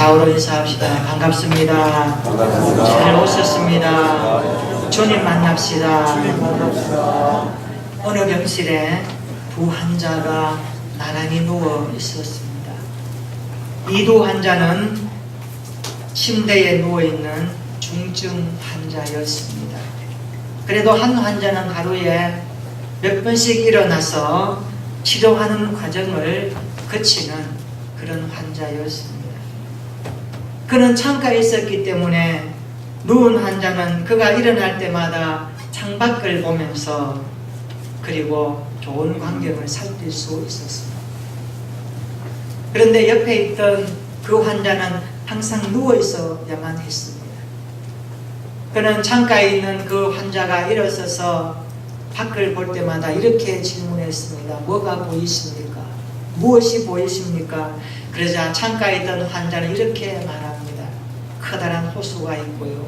좌우로 인사합시다. 반갑습니다. 반갑습니다. 잘 오셨습니다. 주님 만납시다. 어느 병실에 두 환자가 나란히 누워 있었습니다. 이 두 환자는 침대에 누워있는 중증 환자였습니다. 그래도 한 환자는 하루에 몇 번씩 일어나서 치료하는 과정을 거치는 그런 환자였습니다. 그는 창가에 있었기 때문에 누운 환자는 그가 일어날 때마다 창밖을 보면서 그리고 좋은 광경을 살필 수 있었습니다. 그런데 옆에 있던 그 환자는 항상 누워있어야만 했습니다. 그는 창가에 있는 그 환자가 일어서서 밖을 볼 때마다 이렇게 질문했습니다. 뭐가 보이십니까? 무엇이 보이십니까? 그러자 창가에 있던 환자는 이렇게 말합니다. 커다란 호수가 있고요.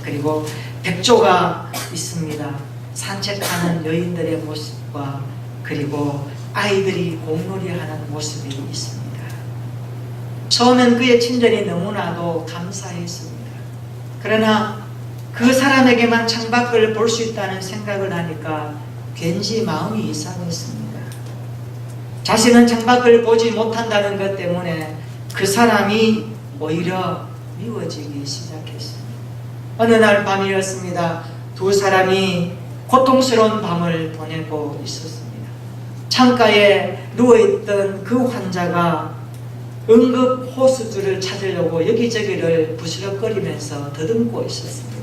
그리고 백조가 있습니다. 산책하는 여인들의 모습과 그리고 아이들이 공놀이하는 모습이 있습니다. 처음엔 그의 친절이 너무나도 감사했습니다. 그러나 그 사람에게만 창밖을 볼 수 있다는 생각을 하니까 왠지 마음이 이상했습니다. 자신은 창밖을 보지 못한다는 것 때문에 그 사람이 오히려 미워지기 시작했습니다. 어느 날 밤이었습니다. 두 사람이 고통스러운 밤을 보내고 있었습니다. 창가에 누워있던 그 환자가 응급 호수줄을 찾으려고 여기저기를 부스럭거리면서 더듬고 있었습니다.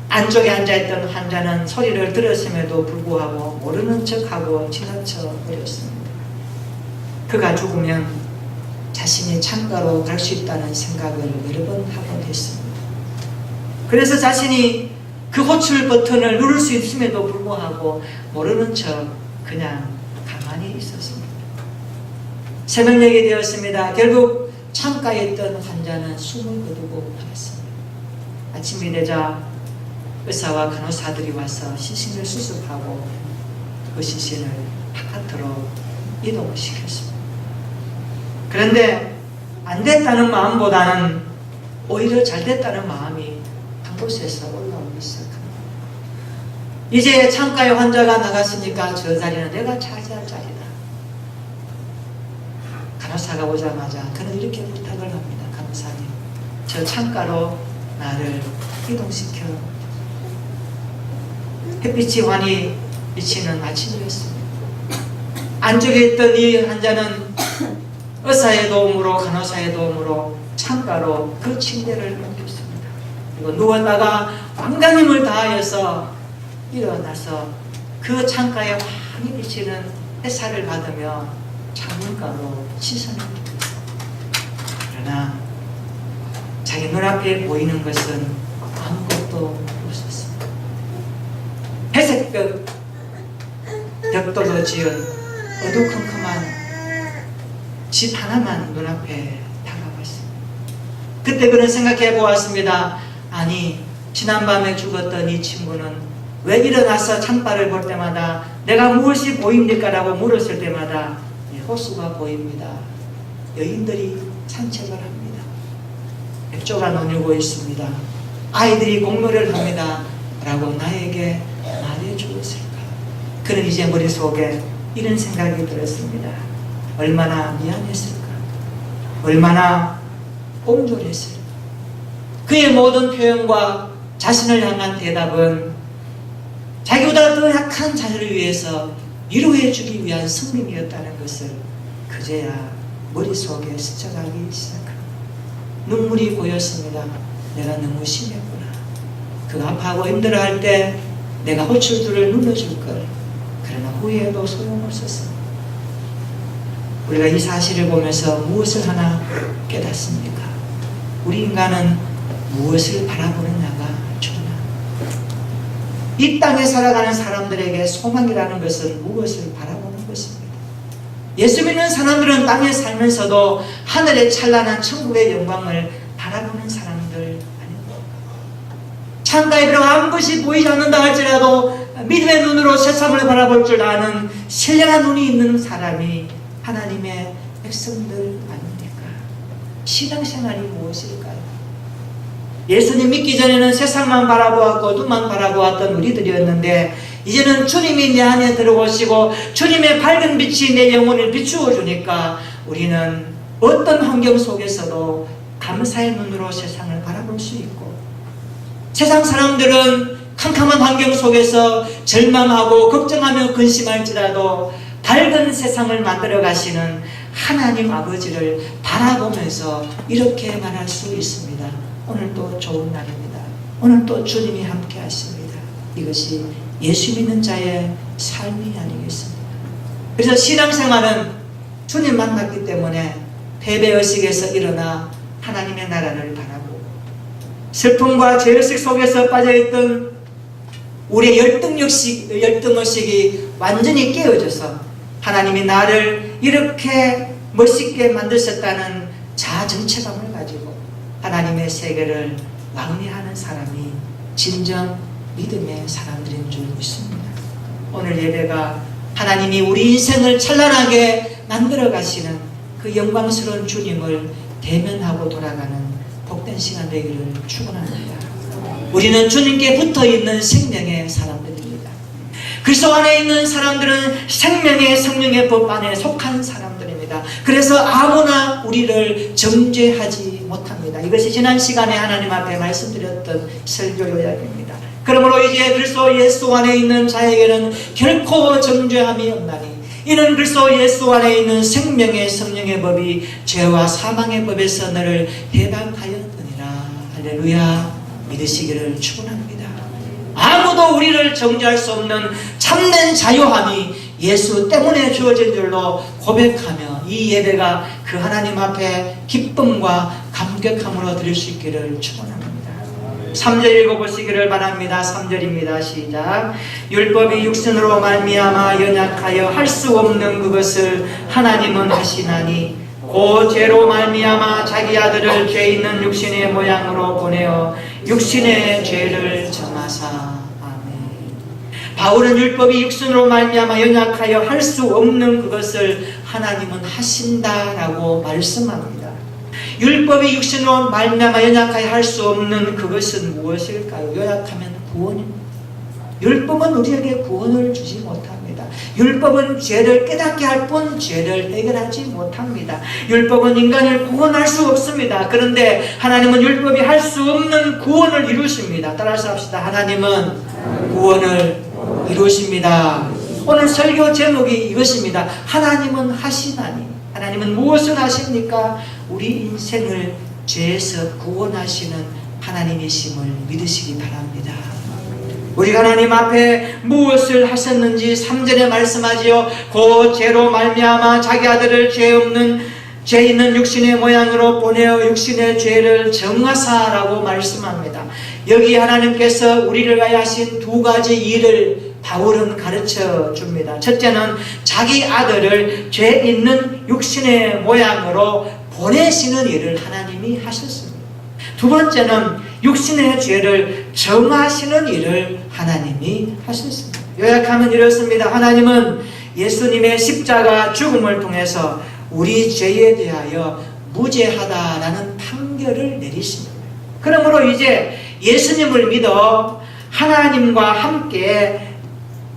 안쪽에 앉아있던 환자는 소리를 들었음에도 불구하고 모르는 척하고 지나쳐 버렸습니다. 그가 죽으면 자신이 창가로 갈 수 있다는 생각을 여러 번 하곤 했습니다. 그래서 자신이 그 호출 버튼을 누를 수 있음에도 불구하고 모르는 척 그냥 가만히 있었습니다. 새벽녘이 되었습니다. 결국 창가에 있던 환자는 숨을 거두고 말았습니다. 아침이 되자 의사와 간호사들이 와서 시신을 수습하고 그 시신을 바깥으로 이동시켰습니다. 그런데 안 됐다는 마음보다는 오히려 잘 됐다는 마음이 한 곳에서 올라오기 시작합니다. 이제 창가에 환자가 나갔으니까 저 자리는 내가 차지할 자리다. 간호사가 오자마자 그는 이렇게 부탁을 합니다. 간호사님, 저 창가로 나를 이동시켜. 햇빛이 환히 비치는 아침이었습니다. 안쪽에 있던 이 환자는 의사의 도움으로 간호사의 도움으로 창가로 그 침대를 옮겼습니다. 그리고 누웠다가 완강 힘을 다하여서 일어나서 그 창가에 환히 비치는 햇살을 받으며 창문가로 시선을 둡니다. 그러나 자기 눈앞에 보이는 것은 아무것도 없었습니다. 회색 벽돌로 지은 어두컴컴한 집 하나만 눈앞에 다가왔습니다. 그때 그는 생각해 보았습니다. 아니, 지난밤에 죽었던 이 친구는 왜 일어나서 창밖을 볼 때마다 내가 무엇이 보입니까? 라고 물었을 때마다 호수가 보입니다. 여인들이 산책을 합니다. 백조가 논이고 있습니다. 아이들이 공놀이를 합니다. 라고 나에게 말해주었을까? 그는 이제 머릿속에 이런 생각이 들었습니다. 얼마나 미안했을까? 얼마나 옹졸했을까? 그의 모든 표현과 자신을 향한 대답은 자기보다 더 약한 자녀를 위해서 위로해주기 위한 성림이었다는 것을 그제야 머릿속에 스쳐가기 시작합니다. 눈물이 고였습니다. 내가 너무 심했구나. 그 아파하고 힘들어할 때 내가 호출줄을 눌러줄 걸. 그러나 후회해도 소용없었습니다. 우리가 이 사실을 보면서 무엇을 하나 깨닫습니까? 우리 인간은 무엇을 바라보느냐가 중요합니다. 이 땅에 살아가는 사람들에게 소망이라는 것은 무엇을 바라보는 것입니다. 예수 믿는 사람들은 땅에 살면서도 하늘의 찬란한 천국의 영광을 바라보는 사람들 아닙니까? 창가에 들어가 아무것이 보이지 않는다 할지라도 믿음의 눈으로 세상을 바라볼 줄 아는 신령한 눈이 있는 사람이 하나님의 백성들 아닙니까? 신앙생활이 무엇일까요? 예수님 믿기 전에는 세상만 바라보았고 눈만 바라보았던 우리들이었는데 이제는 주님이 내 안에 들어오시고 주님의 밝은 빛이 내 영혼을 비추어 주니까 우리는 어떤 환경 속에서도 감사의 눈으로 세상을 바라볼 수 있고, 세상 사람들은 캄캄한 환경 속에서 절망하고 걱정하며 근심할지라도 밝은 세상을 만들어 가시는 하나님 아버지를 바라보면서 이렇게 말할 수 있습니다. 오늘 또 좋은 날입니다. 오늘 또 주님이 함께 하십니다. 이것이 예수 믿는 자의 삶이 아니겠습니까? 그래서 신앙생활은 주님 만났기 때문에 패배의식에서 일어나 하나님의 나라를 바라보고, 슬픔과 죄의식 속에서 빠져있던 우리의 열등의식이 완전히 깨어져서 하나님이 나를 이렇게 멋있게 만드셨다는 자정체감을 가지고 하나님의 세계를 왕래하는 사람이 진정 믿음의 사람들인 줄 믿습니다. 오늘 예배가 하나님이 우리 인생을 찬란하게 만들어 가시는 그 영광스러운 주님을 대면하고 돌아가는 복된 시간 되기를 축원합니다. 우리는 주님께 붙어있는 생명의 사람들입니다. 그리스도 안에 있는 사람들은 생명의 성령의 법 안에 속한 사람들입니다. 그래서 아무나 우리를 정죄하지 못합니다. 이것이 지난 시간에 하나님 앞에 말씀드렸던 설교 요약입니다. 그러므로 이제 그리스도 예수 안에 있는 자에게는 결코 정죄함이 없나니 이는 그리스도 예수 안에 있는 생명의 성령의 법이 죄와 사망의 법에서 너를 해방하였느니라. 할렐루야. 믿으시기를 축원합니다. 아무도 우리를 정죄할 수 없는 참된 자유함이 예수 때문에 주어진 줄로 고백하며 이 예배가 그 하나님 앞에 기쁨과 감격함으로 드릴 수 있기를 축원합니다. 3절 읽어보시기를 바랍니다. 3절입니다. 시작. 율법이 육신으로 말미암아 연약하여 할 수 없는 그것을 하나님은 하시나니 그 죄로 말미암아 자기 아들을 죄 있는 육신의 모양으로 보내어 육신의 죄를 정하사. 아멘. 바울은 율법이 육신으로 말미암아 연약하여 할 수 없는 그것을 하나님은 하신다라고 말씀합니다. 율법이 육신으로 말미암아 연약하여 할 수 없는 그것은 무엇일까요? 요약하면 구원입니다. 율법은 우리에게 구원을 주지 못합니다. 율법은 죄를 깨닫게 할 뿐 죄를 해결하지 못합니다. 율법은 인간을 구원할 수 없습니다. 그런데 하나님은 율법이 할 수 없는 구원을 이루십니다. 따라서 합시다. 하나님은 구원을 이루십니다. 오늘 설교 제목이 이것입니다. 하나님은 하시나니. 하나님은 무엇을 하십니까? 우리 인생을 죄에서 구원하시는 하나님이심을 믿으시기 바랍니다. 우리가 하나님 앞에 무엇을 하셨는지 3절에 말씀하지요. 그 죄로 말미암아 자기 아들을 죄 있는 육신의 모양으로 보내어 육신의 죄를 정하사라고 말씀합니다. 여기 하나님께서 우리를 위하여 하신 두 가지 일을 바울은 가르쳐 줍니다. 첫째는 자기 아들을 죄 있는 육신의 모양으로 보내시는 일을 하나님이 하셨습니다. 두 번째는 육신의 죄를 정하시는 일을 하나님이 하셨습니다. 요약하면 이렇습니다. 하나님은 예수님의 십자가 죽음을 통해서 우리 죄에 대하여 무죄하다라는 판결을 내리십니다. 그러므로 이제 예수님을 믿어 하나님과 함께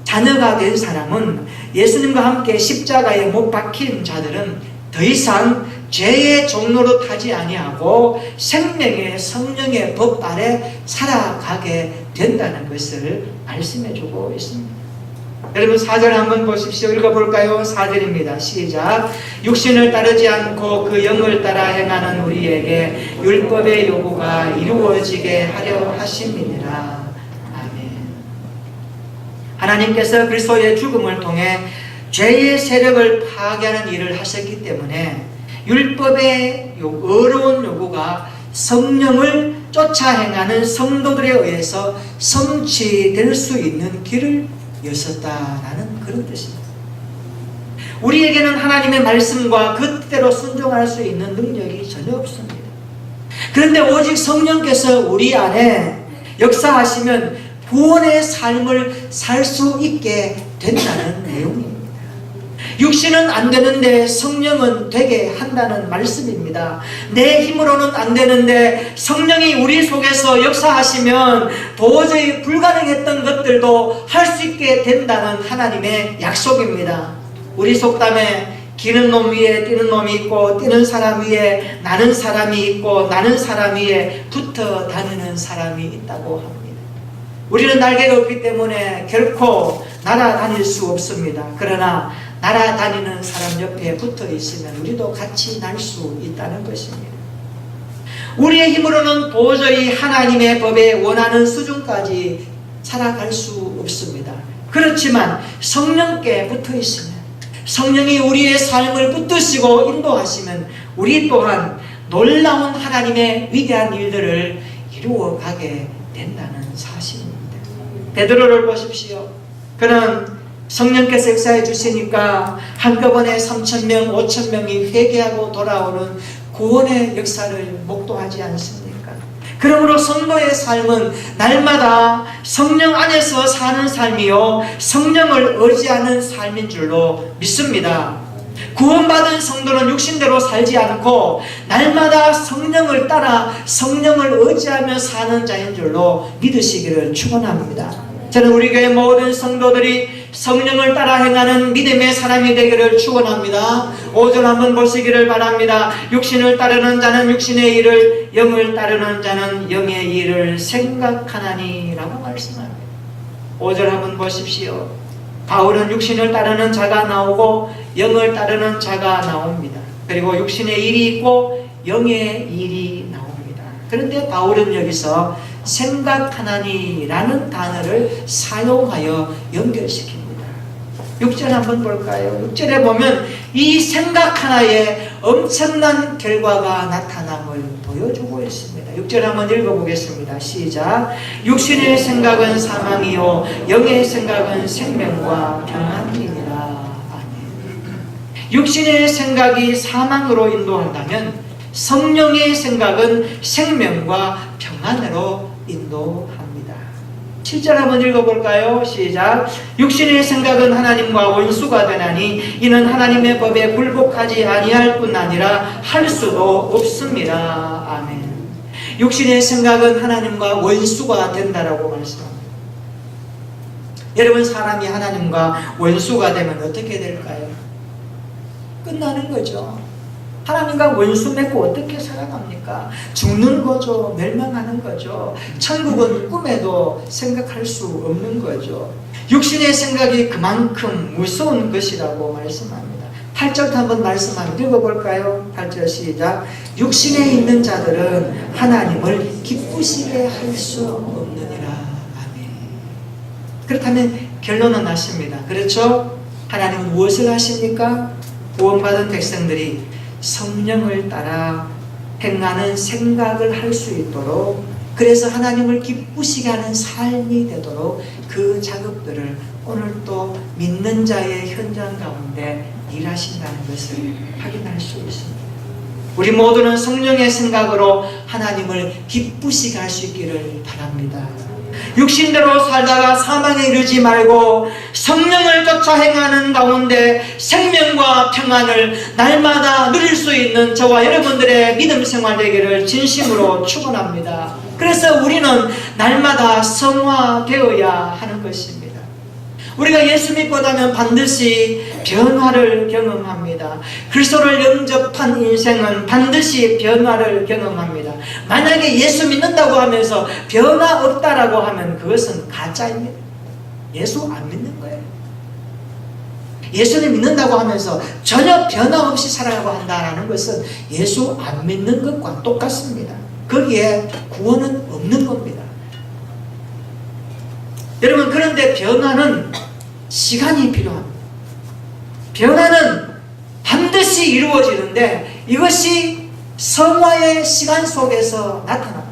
자녀가 된 사람은, 예수님과 함께 십자가에 못 박힌 자들은 더 이상 죄의 종로로 타지 아니하고 생명의 성령의 법 아래 살아가게 된다는 것을 말씀해주고 있습니다. 여러분 4절 한번 보십시오. 읽어볼까요? 4절입니다. 시작. 육신을 따르지 않고 그 영을 따라 행하는 우리에게 율법의 요구가 이루어지게 하려 하심이니라. 아멘. 하나님께서 그리스도의 죽음을 통해 죄의 세력을 파괴하는 일을 하셨기 때문에 율법의 어려운 요구가 성령을 쫓아 행하는 성도들에 의해서 성취될 수 있는 길을 여셨다라는 그런 뜻입니다. 우리에게는 하나님의 말씀과 그 뜻대로 순종할 수 있는 능력이 전혀 없습니다. 그런데 오직 성령께서 우리 안에 역사하시면 구원의 삶을 살 수 있게 된다는 내용입니다. 육신은 안 되는데 성령은 되게 한다는 말씀입니다. 내 힘으로는 안 되는데 성령이 우리 속에서 역사하시면 도저히 불가능했던 것들도 할 수 있게 된다는 하나님의 약속입니다. 우리 속담에 기는 놈 위에 뛰는 놈이 있고 뛰는 사람 위에 나는 사람이 있고 나는 사람 위에 붙어 다니는 사람이 있다고 합니다. 우리는 날개가 없기 때문에 결코 날아다닐 수 없습니다. 그러나 날아다니는 사람 옆에 붙어 있으면 우리도 같이 날 수 있다는 것입니다. 우리의 힘으로는 도저히 하나님의 법에 원하는 수준까지 살아갈 수 없습니다. 그렇지만 성령께 붙어 있으면, 성령이 우리의 삶을 붙드시고 인도하시면 우리 또한 놀라운 하나님의 위대한 일들을 이루어가게 된다는 사실입니다. 베드로를 보십시오. 그는 성령께서 역사해 주시니까 한꺼번에 3,000명, 5,000명이 회개하고 돌아오는 구원의 역사를 목도하지 않습니까? 그러므로 성도의 삶은 날마다 성령 안에서 사는 삶이요, 성령을 의지하는 삶인 줄로 믿습니다. 구원받은 성도는 육신대로 살지 않고 날마다 성령을 따라 성령을 의지하며 사는 자인 줄로 믿으시기를 축원합니다. 저는 우리 교회 모든 성도들이 성령을 따라 행하는 믿음의 사람이 되기를 축원합니다. 5절 한번 보시기를 바랍니다. 육신을 따르는 자는 육신의 일을, 영을 따르는 자는 영의 일을 생각하나니 라고 말씀합니다. 5절 한번 보십시오. 바울은 육신을 따르는 자가 나오고 영을 따르는 자가 나옵니다. 그리고 육신의 일이 있고 영의 일이 나옵니다. 그런데 바울은 여기서 생각하나니 라는 단어를 사용하여 연결시킵니다. 6절 한번 볼까요? 6절에 보면 이 생각 하나에 엄청난 결과가 나타남을 보여주고 있습니다. 6절 한번 읽어보겠습니다. 시작. 육신의 생각은 사망이요 영의 생각은 생명과 평안이니라. 아멘. 육신의 생각이 사망으로 인도한다면 성령의 생각은 생명과 평안으로 인도합니다. 7절 한번 읽어볼까요? 시작. 육신의 생각은 하나님과 원수가 되나니 이는 하나님의 법에 굴복하지 아니할 뿐 아니라 할 수도 없습니다. 아멘. 육신의 생각은 하나님과 원수가 된다라고 말씀합니다. 여러분, 사람이 하나님과 원수가 되면 어떻게 될까요? 끝나는 거죠. 하나님과 원수 맺고 어떻게 살아갑니까? 죽는 거죠. 멸망하는 거죠. 천국은 꿈에도 생각할 수 없는 거죠. 육신의 생각이 그만큼 무서운 것이라고 말씀합니다. 8절도 한번 말씀합니다. 읽어볼까요? 8절 시작. 육신에 있는 자들은 하나님을 기쁘시게 할 수 없느니라. 아멘. 그렇다면 결론은 났습니다. 그렇죠? 하나님은 무엇을 하십니까? 구원받은 백성들이 성령을 따라 행하는 생각을 할 수 있도록, 그래서 하나님을 기쁘시게 하는 삶이 되도록 그 작업들을 오늘 또 믿는 자의 현장 가운데 일하신다는 것을 확인할 수 있습니다. 우리 모두는 성령의 생각으로 하나님을 기쁘시게 할 수 있기를 바랍니다. 육신대로 살다가 사망에 이르지 말고 성령을 쫓아 행하는 가운데 생명과 평안을 날마다 누릴 수 있는 저와 여러분들의 믿음 생활 되기를 진심으로 축원합니다. 그래서 우리는 날마다 성화되어야 하는 것입니다. 우리가 예수 믿고 나면 반드시 변화를 경험합니다. 그리스도를 영접한 인생은 반드시 변화를 경험합니다. 만약에 예수 믿는다고 하면서 변화 없다라고 하면 그것은 가짜입니다. 예수 안 믿는 거예요. 예수를 믿는다고 하면서 전혀 변화 없이 살아가고 한다는 것은 예수 안 믿는 것과 똑같습니다. 거기에 구원은 없는 겁니다. 여러분, 그런데 변화는 시간이 필요합니다. 변화는 반드시 이루어지는데 이것이 성화의 시간 속에서 나타납니다.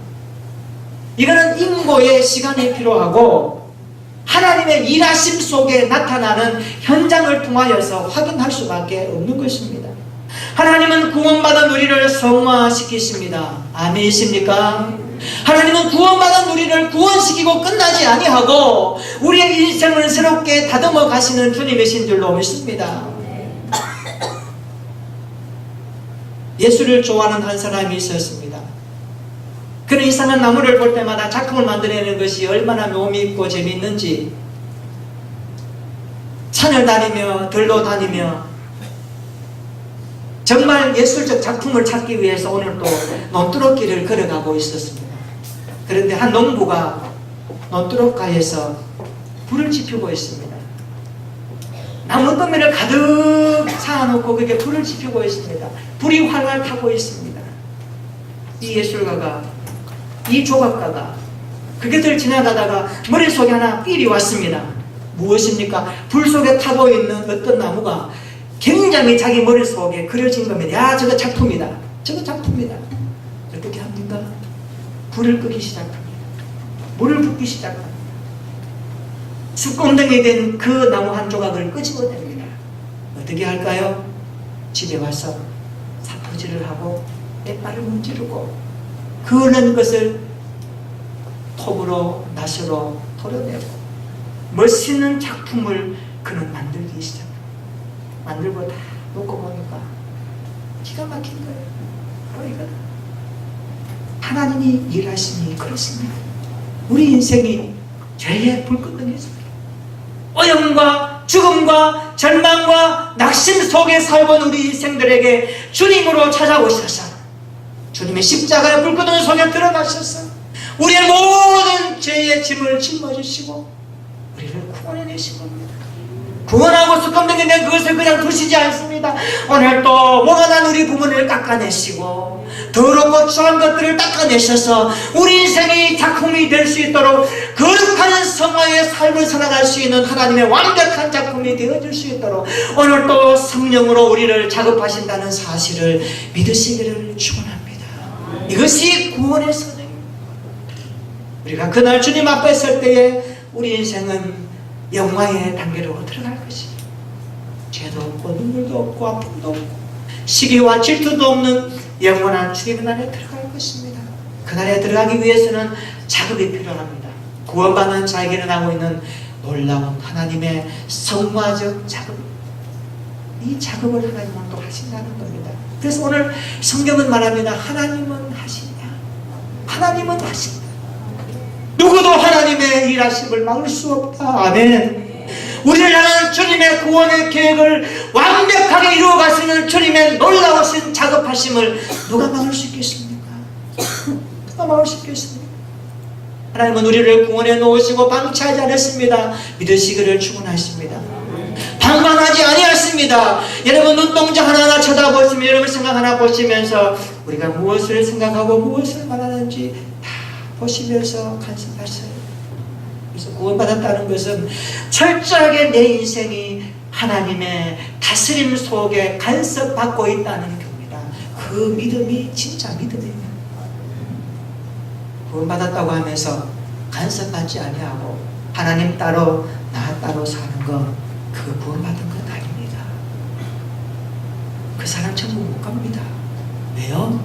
이거는 인고의 시간이 필요하고 하나님의 일하심 속에 나타나는 현장을 통하여서 확인할 수밖에 없는 것입니다. 하나님은 구원받은 우리를 성화시키십니다. 아멘이십니까? 하나님은 구원받은 우리를 구원시키고 끝나지 아니하고 우리의 인생을 새롭게 다듬어 가시는 주님이신 줄로 믿습니다. 예술을 좋아하는 한 사람이 있었습니다. 그는 이상한 나무를 볼 때마다 작품을 만들어내는 것이 얼마나 묘미 있고 재미있는지 산을 다니며 들로 다니며 정말 예술적 작품을 찾기 위해서 오늘도 논두렁길을 걸어가고 있었습니다. 그런데 한 농부가 논두렁가에서 불을 지피고 있습니다. 나무 더미를 가득 쌓아놓고 그게 불을 지피고 있습니다. 불이 활활 타고 있습니다. 이 예술가가, 이 조각가가 그 곁을 지나가다가 머릿속에 하나 삘이 왔습니다. 무엇입니까? 불 속에 타고 있는 어떤 나무가 굉장히 자기 머릿속에 그려진 겁니다. 야, 저거 작품이다. 저거 작품이다. 어떻게 합니까? 불을 끄기 시작합니다. 물을 붓기 시작합니다. 숯공덩이 된 그 나무 한 조각을 끄집어냅니다. 어떻게 할까요? 집에 와서 사포질을 하고 빼빠를 문지르고 그런 것을 톱으로 낫으로 털어내고 멋있는 작품을 그는 만들기 시작합니다. 만들고 다 놓고 보니까 기가 막힌 거예요. 바로 이거다. 하나님이 일하시니 그렇습니다. 우리 인생이 죄의 불끄덩이입니다. 오염과 죽음과 절망과 낙심 속에 살던 우리 인생들에게 주님으로 찾아오셔서 주님의 십자가의 불끄덩이 속에 들어가셔서 우리의 모든 죄의 짐을 짊어지시고 우리를 구원해내신 겁니다. 구원하고 수감되게 된 그것을 그냥 두시지 않습니다. 오늘 또 뭐가 난 우리 부모를 깎아내시고 더럽고 추한 것들을 닦아내셔서 우리 인생이 작품이 될 수 있도록 거룩한 성화의 삶을 살아갈 수 있는 하나님의 완벽한 작품이 되어질 수 있도록 오늘 또 성령으로 우리를 작업하신다는 사실을 믿으시기를 축원합니다. 이것이 구원의 선행입니다. 우리가 그날 주님 앞에 설 때에 우리 인생은 영화의 단계로 들어갈 것입니다. 죄도 없고 눈물도 없고 아픔도 없고 시기와 질투도 없는 영원한 주님의 날에 들어갈 것입니다. 그 날에 들어가기 위해서는 작업이 필요합니다. 구원받는 자에게는 하고 있는 놀라운 하나님의 성화적 작업, 이 작업을 하나님은 또 하신다는 겁니다. 그래서 오늘 성경은 말합니다. 하나님은 하시냐? 하나님은 하신다. 누구도 하나님의 일하심을 막을 수 없다. 아멘. 우리를 향한 주님의 구원의 계획을 완벽하게 이루어가시는 주님의 놀라우신 작업하심을 누가 막을 수 있겠습니까? 누가 막을 수 있겠습니까? 하나님은 우리를 구원해 놓으시고 방치하지 않았습니다. 믿으시기를 축원하십니다. 방관하지 아니하십니다. 여러분 눈동자 하나하나 쳐다보시면 여러분 생각 하나 보시면서 우리가 무엇을 생각하고 무엇을 말하는지 다 보시면서 간섭하세요. 그래서 구원받았다는 것은 철저하게 내 인생이 하나님의 다스림 속에 간섭받고 있다는 겁니다. 그 믿음이 진짜 믿음입니다. 구원받았다고 하면서 간섭받지 아니하고 하나님 따로 나 따로 사는 것, 그거 구원받은 것 아닙니다. 그 사람 천국 못 갑니다. 왜요?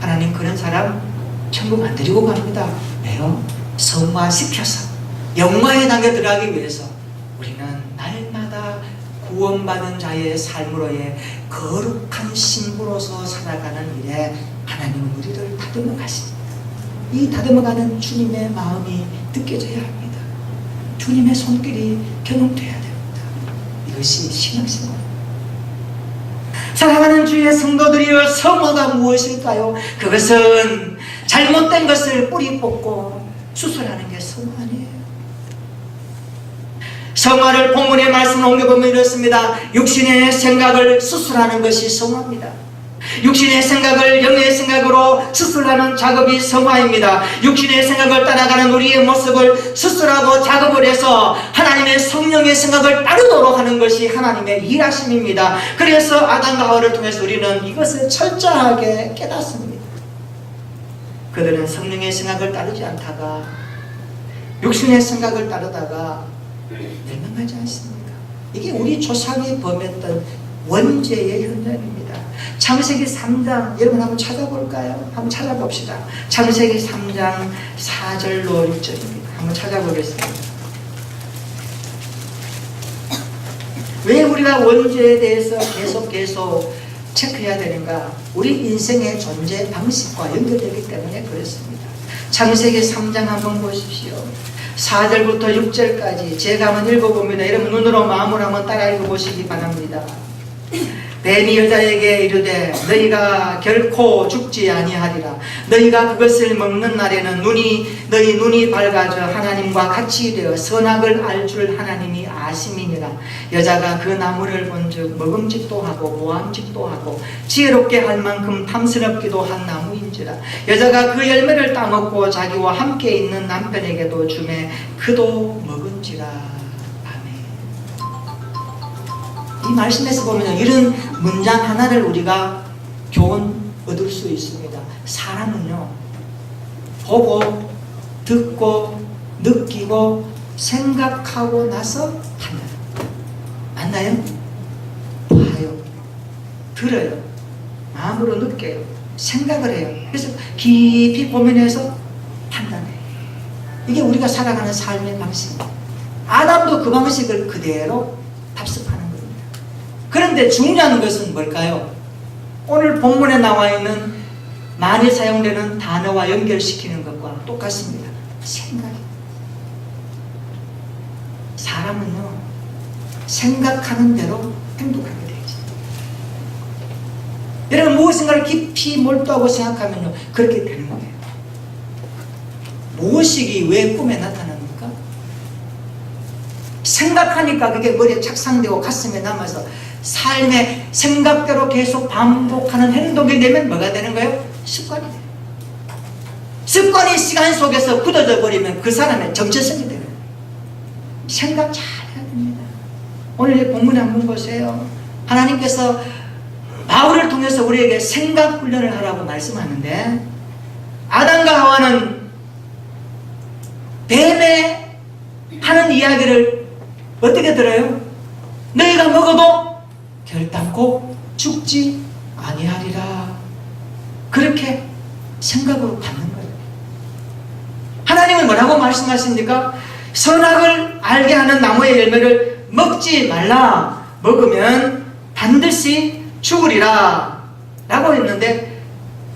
하나님 그런 사람 천국 안 데리고 갑니다. 왜요? 성화시켜서 영화의 단계 들어가기 위해서 우리는 날마다 구원받은 자의 삶으로의 거룩한 신부로서 살아가는 일에 하나님은 우리를 다듬어 가십니다. 이 다듬어가는 주님의 마음이 느껴져야 합니다. 주님의 손길이 경험돼야 됩니다. 이것이 신앙생활입니다. 사랑하는 주의 성도들이여, 성화가 무엇일까요? 그것은 잘못된 것을 뿌리 뽑고 수술하는 게 성화 아니에요. 성화를 본문의 말씀을 옮겨보면 이렇습니다. 육신의 생각을 수술하는 것이 성화입니다. 육신의 생각을 영의 생각으로 수술하는 작업이 성화입니다. 육신의 생각을 따라가는 우리의 모습을 수술하고 작업을 해서 하나님의 성령의 생각을 따르도록 하는 것이 하나님의 일하심입니다. 그래서 아담과 하와를 통해서 우리는 이것을 철저하게 깨닫습니다. 그들은 성령의 생각을 따르지 않다가 육신의 생각을 따르다가 멸망하지 않습니까? 이게 우리 조상이 범했던 원죄의 현장입니다. 창세기 3장 여러분 한번 찾아볼까요? 한번 찾아봅시다. 창세기 3장 4절로 6절입니다. 한번 찾아보겠습니다. 왜 우리가 원죄에 대해서 계속 체크해야 되는가? 우리 인생의 존재 방식과 연결되기 때문에 그렇습니다. 창세기 3장 한번 보십시오. 4절부터 6절까지 제가 한번 읽어봅니다. 여러분 눈으로 마음으로 한번 따라 읽어보시기 바랍니다. 뱀이 여자에게 이르되 너희가 결코 죽지 아니하리라. 너희가 그것을 먹는 날에는 너희 눈이 밝아져 하나님과 같이 되어 선악을 알 줄 하나님이 아심이니라. 여자가 그 나무를 본즉 먹음직도 하고 모함직도 하고 지혜롭게 할 만큼 탐스럽기도 한 나무인지라. 여자가 그 열매를 따먹고 자기와 함께 있는 남편에게도 주매 그도 먹은지라. 이 말씀에서 보면 이런 문장 하나를 우리가 교훈 얻을 수 있습니다. 사람은요, 보고, 듣고, 느끼고, 생각하고 나서 판단해요. 맞나요? 봐요, 들어요, 마음으로 느껴요, 생각을 해요. 그래서 깊이 고민해서 판단해요. 이게 우리가 살아가는 삶의 방식입니다. 아담도 그 방식을 그대로 답습하는 거예요. 그런데 중요한 것은 뭘까요? 오늘 본문에 나와 있는 많이 사용되는 단어와 연결시키는 것과 똑같습니다. 생각이. 사람은요, 생각하는 대로 행동하게 되죠. 여러분 무엇인가를 깊이 몰두하고 생각하면요, 그렇게 되는 거예요. 무엇이 왜 꿈에 나타납니까? 생각하니까 그게 머리에 착상되고 가슴에 남아서 삶의 생각대로 계속 반복하는 행동이 되면 뭐가 되는 거예요? 습관이 돼요. 습관이 시간 속에서 굳어져 버리면 그 사람의 정체성이 돼요. 생각 잘 해야 됩니다. 오늘 본문에 한번 보세요. 하나님께서 바울을 통해서 우리에게 생각 훈련을 하라고 말씀하는데, 아담과 하와는 뱀의 하는 이야기를 어떻게 들어요? 너희가 먹어도 결단코 죽지 아니하리라. 그렇게 생각으로 받는 거예요. 하나님은 뭐라고 말씀하십니까? 선악을 알게 하는 나무의 열매를 먹지 말라. 먹으면 반드시 죽으리라 라고 했는데,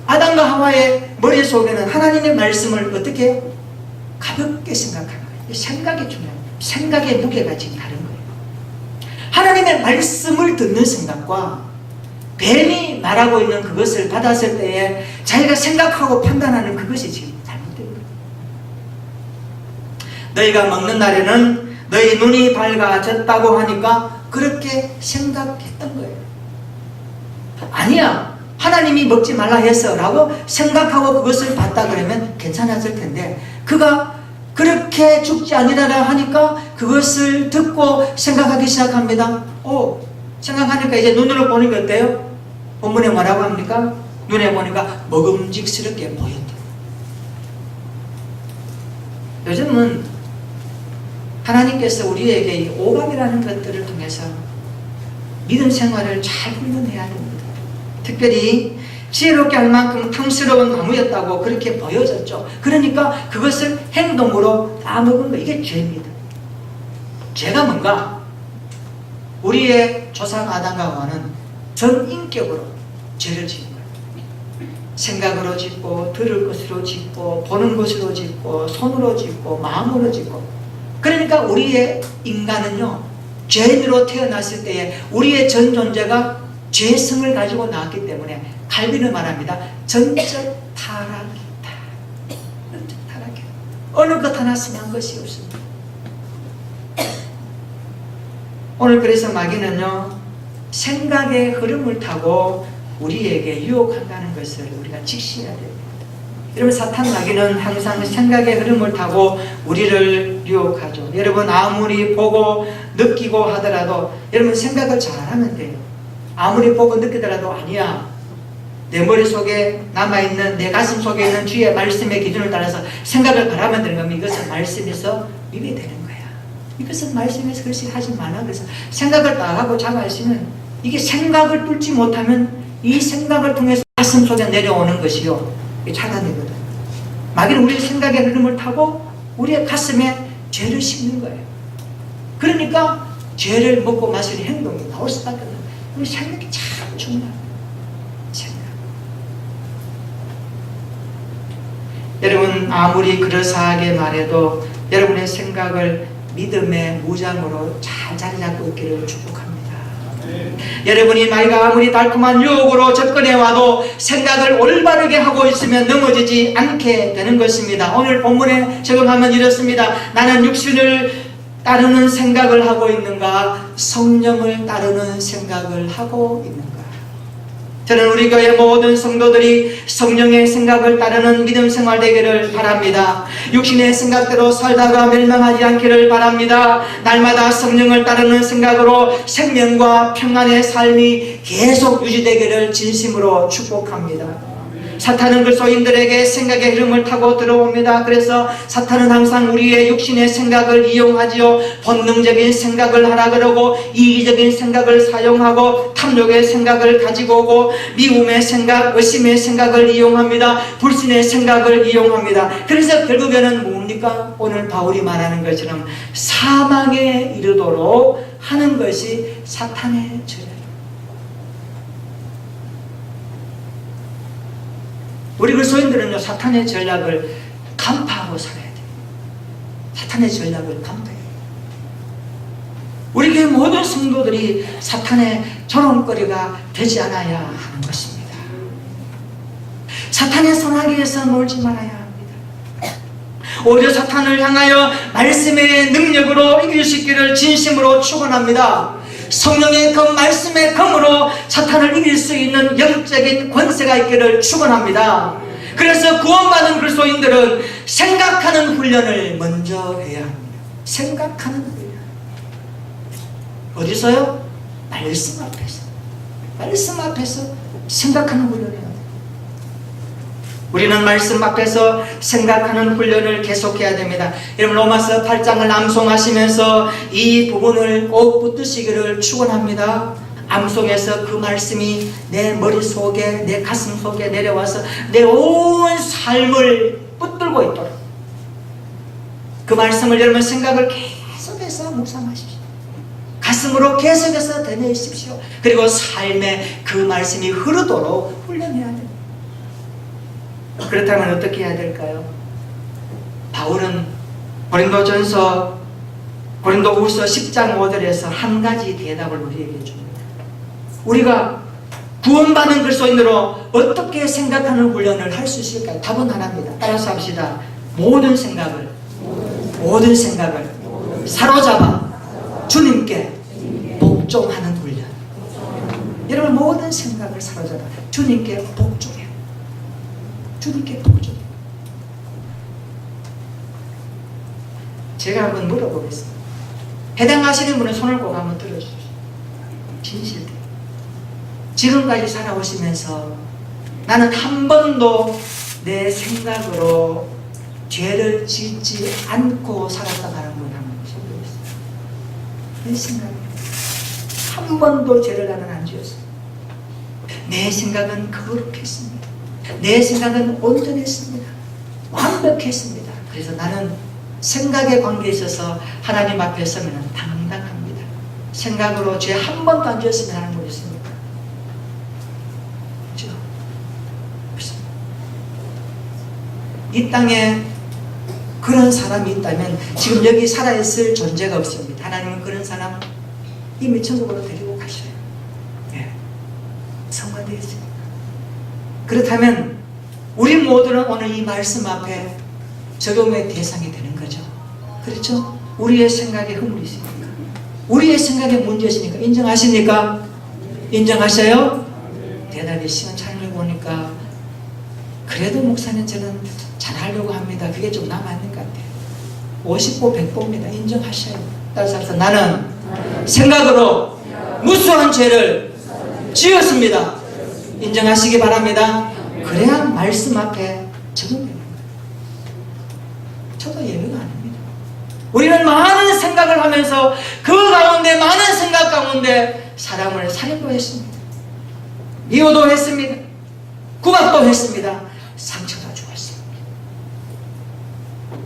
아담과 하와의 머릿속에는 하나님의 말씀을 어떻게 해요? 가볍게 생각하는 거예요. 생각이 중요합니다. 생각의 무게가 지금 다른 거예요. 하나님의 말씀을 듣는 생각과 뱀이 말하고 있는 그것을 받았을 때에 자기가 생각하고 판단하는 그것이 지금 잘못된 거예요. 너희가 먹는 날에는 너희 눈이 밝아졌다고 하니까 그렇게 생각했던 거예요. 아니야, 하나님이 먹지 말라 했어 라고 생각하고 그것을 봤다 그러면 괜찮았을 텐데, 그가 그렇게 죽지 아니하라 하니까 그것을 듣고 생각하기 시작합니다. 생각하니까 이제 눈으로 보는 게 어때요? 본문에 뭐라고 합니까? 눈에 보니까 먹음직스럽게 보였다. 요즘은 하나님께서 우리에게 이 오감이라는 것들을 통해서 믿음 생활을 잘 훈련해야 됩니다. 특별히 지혜롭게 할 만큼 탐스러운 나무였다고 그렇게 보여졌죠. 그러니까 그것을 행동으로 따먹은 거, 이게 죄입니다. 죄가 뭔가? 우리의 조상 아담과 하와는 전인격으로 죄를 지은 거예요. 생각으로 짓고, 들을 것으로 짓고, 보는 것으로 짓고, 손으로 짓고, 마음으로 짓고. 그러니까 우리의 인간은요, 죄인으로 태어났을 때에 우리의 전 존재가 죄성을 가지고 나왔기 때문에 칼빈은 말합니다. 전적 타락이다. 전적 타락이다. 어느 것 하나 승한 것이 없습니다. 오늘 그래서 마귀는요, 생각의 흐름을 타고 우리에게 유혹한다는 것을 우리가 직시해야 됩니다. 여러분, 사탄 마귀는 항상 생각의 흐름을 타고 우리를 유혹하죠. 여러분, 아무리 보고 느끼고 하더라도 여러분 생각을 잘하면 돼요. 아무리 보고 느끼더라도 아니야, 내 머릿속에 남아있는, 내 가슴 속에 있는 주의 말씀의 기준을 따라서 생각을 바라면 되는 겁니다. 이것은 말씀에서 위배되는 거야. 이것은 말씀에서 그렇게 하지 마라. 그래서 생각을 딱 하고 잡아있으면, 이게 생각을 뚫지 못하면 이 생각을 통해서 가슴 속에 내려오는 것이요, 차단되거든. 마귀는 우리의 생각의 흐름을 타고 우리의 가슴에 죄를 심는 거예요. 그러니까 죄를 먹고 마시는 행동이 나올 수밖에 없는 거예요. 우리 생각이 참 중요해요. 여러분 아무리 그럴싸하게 말해도 여러분의 생각을 믿음의 무장으로 잘 자리 잡고 있기를 축복합니다. 여러분이 나이가 아무리 달콤한 유혹으로 접근해와도 생각을 올바르게 하고 있으면 넘어지지 않게 되는 것입니다. 오늘 본문에 적용하면 이렇습니다. 나는 육신을 따르는 생각을 하고 있는가, 성령을 따르는 생각을 하고 있는가? 저는 우리 교회 모든 성도들이 성령의 생각을 따르는 믿음 생활 되기를 바랍니다. 육신의 생각대로 살다가 멸망하지 않기를 바랍니다. 날마다 성령을 따르는 생각으로 생명과 평안의 삶이 계속 유지되기를 진심으로 축복합니다. 사탄은 그리스도인들에게 생각의 흐름을 타고 들어옵니다. 그래서 사탄은 항상 우리의 육신의 생각을 이용하지요. 본능적인 생각을 하라 그러고 이기적인 생각을 사용하고 탐욕의 생각을 가지고 오고 미움의 생각, 의심의 생각을 이용합니다. 불신의 생각을 이용합니다. 그래서 결국에는 뭡니까? 오늘 바울이 말하는 것처럼 사망에 이르도록 하는 것이 사탄의 죄입니다. 우리 그리스도인들은요, 사탄의 전략을 간파하고 살아야 돼요. 사탄의 전략을 간파해야 돼요. 우리 교회 모든 성도들이 사탄의 조롱거리가 되지 않아야 하는 것입니다. 사탄의 손아귀에서 놀지 말아야 합니다. 오히려 사탄을 향하여 말씀의 능력으로 이길 수 있기를 진심으로 축원합니다. 성령의 그 말씀의 검으로 사탄을 이길 수 있는 영적인 권세가 있기를 축원합니다. 그래서 구원받은 그리스도인들은 생각하는 훈련을 먼저 해야 합니다. 생각하는 훈련. 어디서요? 말씀 앞에서. 말씀 앞에서 생각하는 훈련을 해야 합니다. 우리는 말씀 앞에서 생각하는 훈련을 계속해야 됩니다. 여러분 로마서 8장을 암송하시면서 이 부분을 꼭 붙드시기를 축원합니다. 암송에서 그 말씀이 내 머릿속에 내 가슴 속에 내려와서 내 온 삶을 붙들고 있도록 그 말씀을 여러분 생각을 계속해서 묵상하십시오. 가슴으로 계속해서 되뇌십시오. 그리고 삶에 그 말씀이 흐르도록 훈련해야 됩니다. 그렇다면 어떻게 해야 될까요? 바울은 고린도후서 10장 5절에서 한 가지 대답을 우리에게 줍니다. 우리가 구원받은 그리스도인으로 어떻게 생각하는 훈련을 할 수 있을까요? 답은 하나입니다. 따라서 합시다. 모든 생각을 사로잡아 주님께 복종하는 훈련. 여러분 모든 생각을 사로잡아 주님께 복종해. 주님께 복종. 제가 한번 물어보겠습니다. 해당하시는 분은 손을 꼭 한번 들어주십시오. 진실대. 지금까지 살아오시면서 나는 한 번도 내 생각으로 죄를 짓지 않고 살았다 하는 분 한 번 모르겠습니다. 내 생각으로 한 번도 죄를 나는 안 지었습니다. 내 생각은 거룩했습니다. 내 생각은 온전했습니다. 완벽했습니다. 그래서 나는 생각의 관계에 있어서 하나님 앞에 서면 당당합니다. 생각으로 죄 한 번도 안 지었으면 하는 분 있습니까? 그렇죠? 없습니다. 이 땅에 그런 사람이 있다면 지금 여기 살아있을 존재가 없습니다. 하나님은 그런 사람 이미 천국으로 데리고 가셔요. 네. 성화되어 있습니다. 그렇다면 우리 모두는 오늘 이 말씀 앞에 적용의 대상이 되는 거죠. 그렇죠? 우리의 생각에 허물이 있습니까? 우리의 생각에 문제 있으니까 인정하십니까? 인정하셔요? 대답이 시원찮게 보니까 그래도 목사님 저는 잘하려고 합니다. 그게 좀 남아있는 것 같아요. 50보 100보입니다. 인정하셔요. 따라서 나는 생각으로 무수한 죄를 지었습니다. 인정하시기 바랍니다. 그래야 말씀 앞에 적용되는 거예요. 저도 예외가 아닙니다. 우리는 많은 생각을 하면서 그 가운데 많은 생각 가운데 사람을 살인도 했습니다. 미워도 했습니다. 구박도 했습니다. 상처도 주었습니다.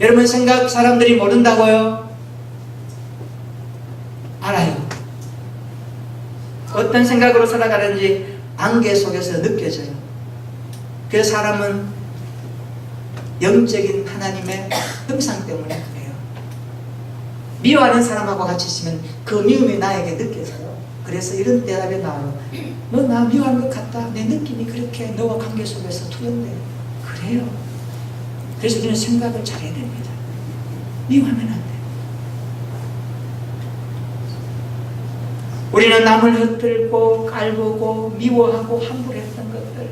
여러분 생각 사람들이 모른다고요? 알아요. 어떤 생각으로 살아가는지 안개 속에서 느껴져요. 그 사람은 영적인 하나님의 형상 때문에 그래요. 미워하는 사람하고 같이 있으면 그 미움이 나에게 느껴져요. 그래서 이런 대답이 나와요. 너 나 미워하는 것 같다. 내 느낌이 그렇게 너와 관계 속에서 투영돼. 그래요. 그래서 우리는 생각을 잘해야 됩니다. 미워하면 안 돼요. 우리는 남을 흩들고 깔보고 미워하고 함부로 했던 것들,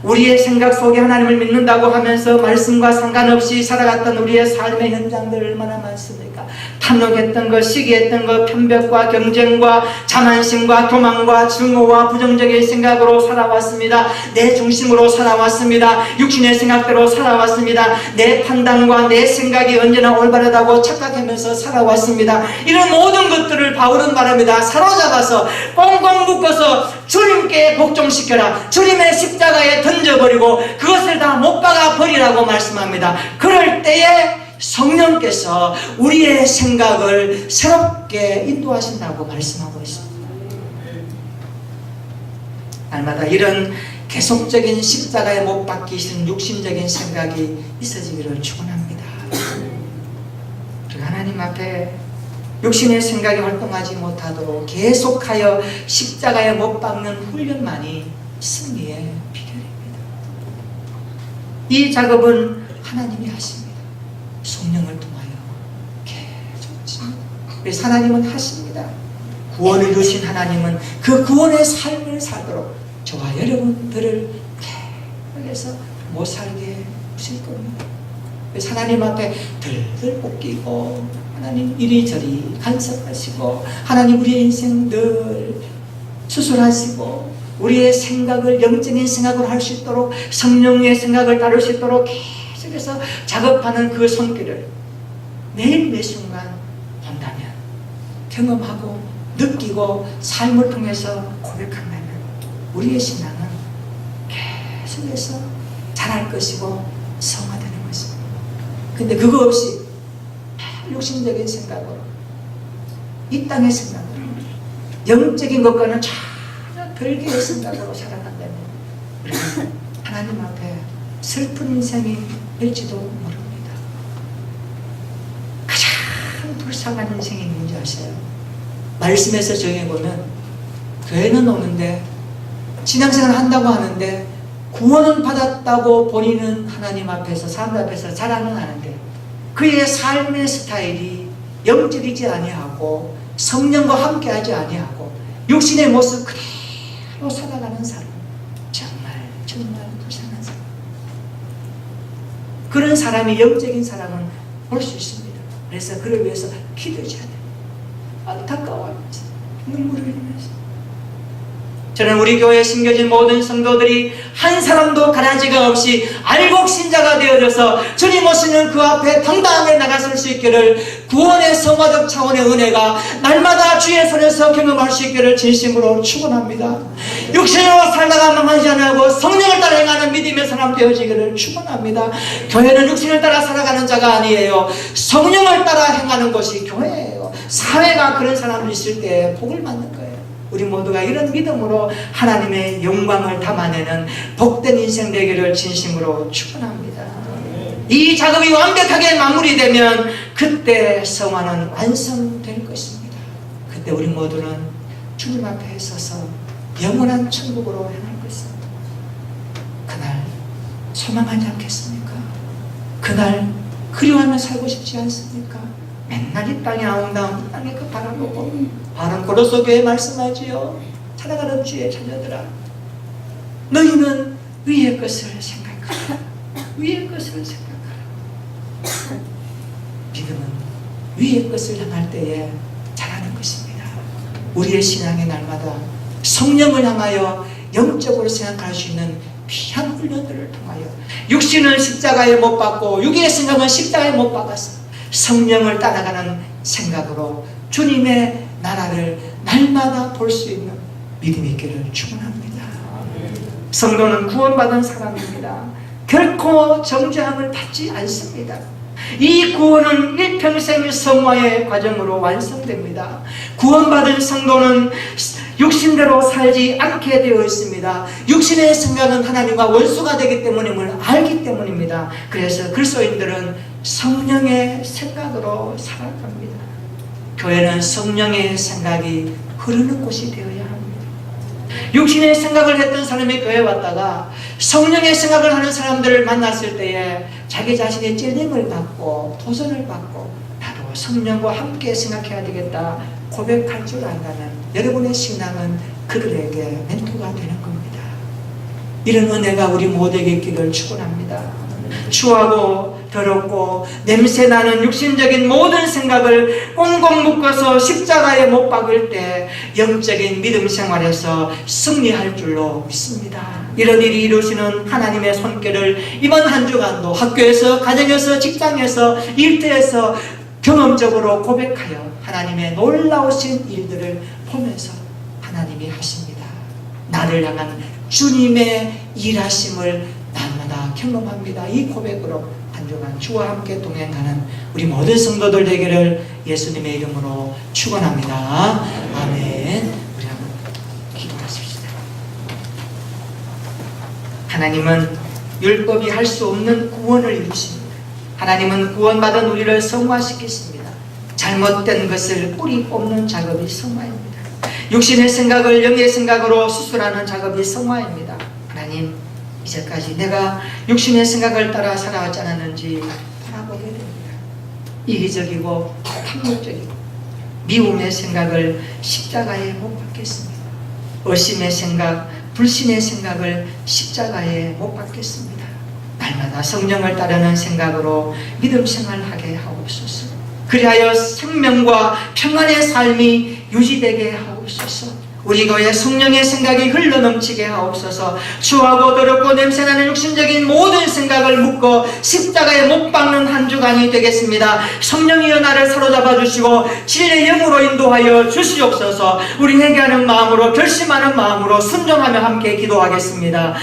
우리의 생각 속에 하나님을 믿는다고 하면서 말씀과 상관없이 살아갔던 우리의 삶의 현장들 얼마나 많습니까? 탐욕했던 것, 시기했던 것, 편벽과 경쟁과 자만심과 교만과 증오와 부정적인 생각으로 살아왔습니다. 내 중심으로 살아왔습니다. 육신의 생각대로 살아왔습니다. 내 판단과 내 생각이 언제나 올바르다고 착각하면서 살아왔습니다. 이런 모든 것들을 바울은 말합니다. 사로잡아서 꽁꽁 묶어서 주님께 복종시켜라. 주님의 십자가에 던져버리고 그것을 다 못 박아 버리라고 말씀합니다. 그럴 때에 성령께서 우리의 생각을 새롭게 인도하신다고 말씀하고 있습니다. 날마다 이런 계속적인 십자가에 못 박히신 육신적인 생각이 있어지기를 축원합니다. 하나님 앞에 육신의 생각이 활동하지 못하도록 계속하여 십자가에 못 박는 훈련만이 승리의 비결입니다. 이 작업은 하나님이 하십니다. 성령을 통하여 계속 하십니다. 그래서 하나님은 하십니다. 구원을 주신 하나님은 그 구원의 삶을 살도록 저와 여러분들을 계속해서 못 살게 하실 겁니다. 그래서 하나님 앞에 들들 볶이고 하나님 이리저리 간섭하시고 하나님 우리의 인생 늘 수술하시고 우리의 생각을 영적인 생각으로 할 수 있도록 성령의 생각을 다룰 수 있도록 계속해서 작업하는 그 손길을 매일 매 순간 본다면 경험하고 느끼고 삶을 통해서 고백한다면 우리의 신앙은 계속해서 자랄 것이고 성화되는 것입니다. 근데 그거 없이 육신적인 생각으로 이 땅의 생각으로 영적인 것과는 전혀 별개의 생각으로 살아간다면 하나님 앞에 슬픈 인생이 될지도 모릅니다. 가장 불쌍한 인생이 뭔지 아세요? 말씀에서 정해보면 교회는 오는데 신앙생활을 한다고 하는데 구원은 받았다고 본인은 하나님 앞에서 사람들 앞에서 자랑은 하는데 그의 삶의 스타일이 영적이지 아니하고 성령과 함께하지 아니하고 육신의 모습 그대로 살아가는 사람, 정말 불쌍한 사람. 그런 사람이 영적인 사람은 볼 수 있습니다. 그래서 그를 위해서 기도해야 돼요. 안타까워하면서 눈물을 흘리면서. 저는 우리 교회에 심겨진 모든 성도들이 한 사람도 가라지가 없이 알곡 신자가 되어져서 주님 오시는 그 앞에 당당하게 나가설 수 있기를 구원의 성화적 차원의 은혜가 날마다 주의 손에서 경험할 수 있기를 진심으로 축원합니다. 육신으로 살다가 망하지 않고 성령을 따라 행하는 믿음의 사람 되어지기를 축원합니다. 교회는 육신을 따라 살아가는 자가 아니에요. 성령을 따라 행하는 것이 교회예요. 사회가 그런 사람들이 있을 때 복을 받는 거예요. 우리 모두가 이런 믿음으로 하나님의 영광을 담아내는 복된 인생 되기를 진심으로 축원합니다. 이 작업이 완벽하게 마무리되면 그때 성화는 완성될 것입니다. 그때 우리 모두는 주님 앞에 서서 영원한 천국으로 향할 것입니다. 그날 소망하지 않겠습니까? 그날 그리워하며 살고 싶지 않습니까? 맨날 이 땅에 아웅다웅 땅에 그 바라보고 바람 고로소 교회 말씀하지요. 살아가는 주의 자녀들아, 너희는 위의 것을 생각하라. 위의 것을 생각하라. 믿음은 위의 것을 향할 때에 자라는 것입니다. 우리의 신앙의 날마다 성령을 향하여 영적으로 생각할 수 있는 귀한 훈련들을 통하여 육신을 십자가에 못 박고 육의 생각은 십자가에 못 박아서 성령을 따라가는 생각으로 주님의 나라를 날마다 볼 수 있는 믿음이 있기를 축원합니다. 성도는 구원받은 사람입니다. 결코 정죄함을 받지 않습니다. 이 구원은 일평생 성화의 과정으로 완성됩니다. 구원받은 성도는 육신대로 살지 않게 되어 있습니다. 육신의 생각은 하나님과 원수가 되기 때문임을 알기 때문입니다. 그래서 그리스도인들은 성령의 생각으로 살아갑니다. 교회는 성령의 생각이 흐르는 곳이 되어야 합니다. 육신의 생각을 했던 사람이 교회에 왔다가 성령의 생각을 하는 사람들을 만났을 때에 자기 자신의 찔림을 받고 도전을 받고 나도 성령과 함께 생각해야 되겠다 고백할 줄 안다면 여러분의 신앙은 그들에게 멘토가 되는 겁니다. 이런 은혜가 우리 모두에게 있기를 축원합니다. 추하고 더럽고 냄새나는 육신적인 모든 생각을 꽁꽁 묶어서 십자가에 못 박을 때 영적인 믿음 생활에서 승리할 줄로 믿습니다. 이런 일이 이루시는 하나님의 손길을 이번 한 주간도 학교에서, 가정에서, 직장에서, 일터에서 경험적으로 고백하여 하나님의 놀라우신 일들을 보면서 하나님이 하십니다. 나를 향한 주님의 일하심을 날마다 경험합니다. 이 고백으로 한 주간 주와 함께 동행하는 우리 모든 성도들 되기를 예수님의 이름으로 축원합니다. 아멘. 우리 한번 기도하십시다. 하나님은 율법이 할 수 없는 구원을 이루십니다. 하나님은 구원받은 우리를 성화시키십니다. 잘못된 것을 뿌리 뽑는 작업이 성화입니다. 육신의 생각을 영의 생각으로 수술하는 작업이 성화입니다. 하나님, 이제까지 내가 육신의 생각을 따라 살아왔지 않았는지 돌아보게 됩니다. 이기적이고 탐욕적이고 미움의 생각을 십자가에 못 박겠습니다. 의심의 생각, 불신의 생각을 십자가에 못 박겠습니다. 날마다 성령을 따르는 생각으로 믿음 생활하게 하옵소서. 그리하여 생명과 평안의 삶이 유지되게 하옵소서. 우리 교회 성령의 생각이 흘러넘치게 하옵소서. 추하고 더럽고 냄새나는 육신적인 모든 생각을 묶어 십자가에 못 박는 한 주간이 되겠습니다. 성령이여 나를 사로잡아 주시고 진리의 영으로 인도하여 주시옵소서. 우리 회개하는 마음으로, 결심하는 마음으로 순종하며 함께 기도하겠습니다.